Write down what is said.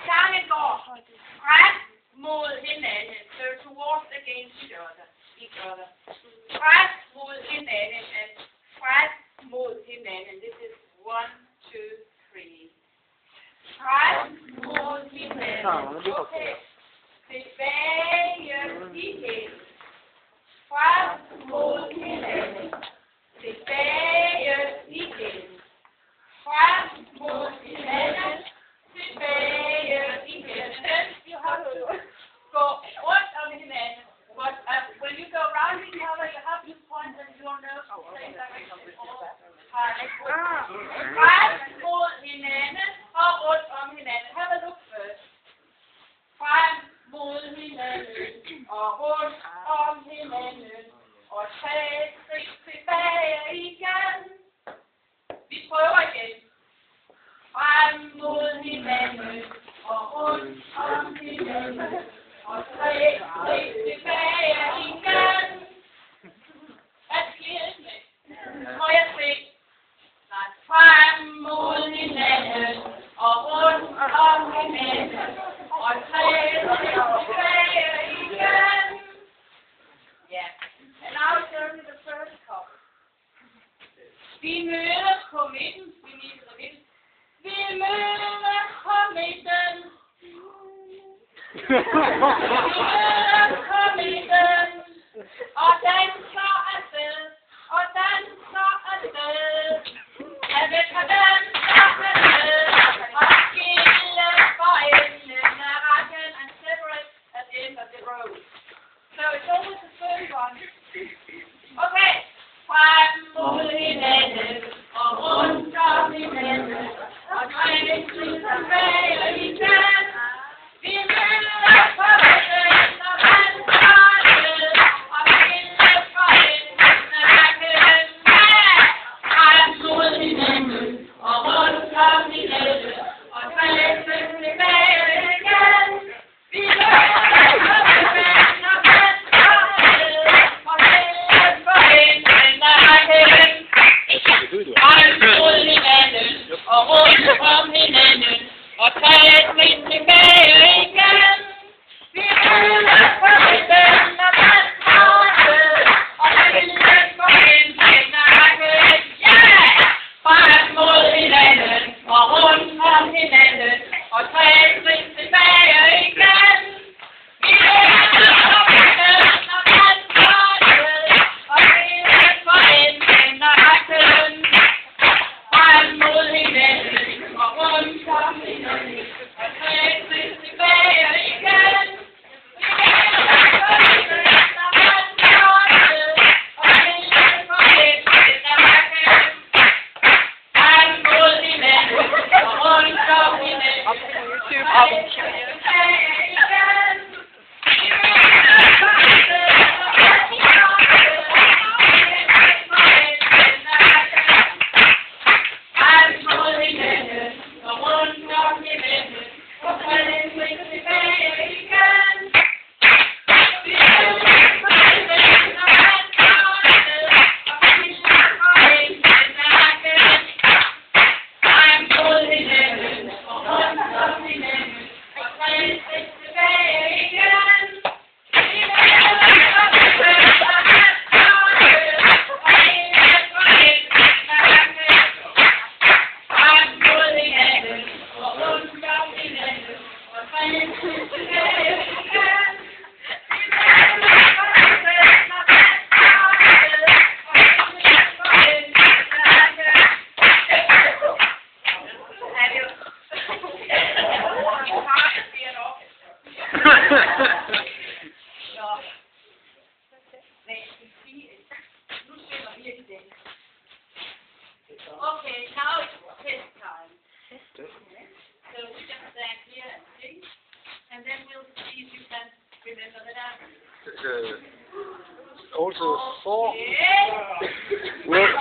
Sangen går frem mod hinanden. So towards against each other. Frem mod hinanden and frem mod hinanden. This is 1, 2, 3. Frem mod hinanden. Okay. Tilbage igen. Frem mod hinanden. Tilbage igen. Frem mod hinanden. Tilbage igen. You have to go rundt om hinanden. But when you go round each other, you have to point and your nose to the same direction all time. Frem mod hinanden og rundt om hinanden. Have a look first. Frem mod hinanden og rundt om hinanden. Og 3 skridt tilbage igen. Vi prøver igen. Frem mod hinanden og rundt om hinanden. Og 3 skridt tilbage igen. Hvad sker det? Må jeg se? Frem mod hinanden og rundt om hinanden. Og 3 skridt tilbage igen. Ja. And now we turn to the first couple. Vi mødes på midten. Vi viser midten. Vi mødes på midten. Vi mødes på midten. Og danser afsted. Og danser afsted. Ja, vi kan danser afsted. Og skille for enden af rækken and separate at the end of the road. So it's always the first one. Okay. Frem mod hinanden og rundt om hinanden og 3 skridt tilbage igen. Vi mødes på midten og danser afsted og skille for enden af rækken. Frem mod hinanden og rundt om hinanden og 3 skridt tilbage igen. Vi mødes på midten og danser afsted og skille for enden af rækken. Frem mod hinanden og rundt om hinanden og 3 skridt tilbage igen. Vi mødes på midten og danser afsted og skille for enden af rækken. Frem mod hinanden og rundt om hinanden og 3 skridt tilbage igen. Vi mødes på midten og danser afsted og skille for enden af rækken. Frem mod hinanden og rundt om hinanden og 3 skridt tilbage igen. Vi mødes på midten og danser afsted og skille for enden af rækken. Frem mod hinanden og rundt om hinanden og 3 skridt tilbage igen. Vi mødes på midten og danser afsted og skille for enden af rækken. Frem mod hinanden og rundt om hinanden og 3 skridt tilbage igen. Vi mødes på midten og danser afsted og skille for enden af rækken. Frem mod hinanden og rundt om hinanden og 3 skridt tilbage igen. Vi mødes på midten og danser afsted og skille for enden af rækken. Frem mod hinanden og rundt om hinanden og 3 skridt tilbage igen. Vi mødes på midten og danser afsted og skille for enden af rækken. Okay, now it's test time. So we just stand here and sing, and then we'll see if you can remember the dance. Also 4. Okay. Well,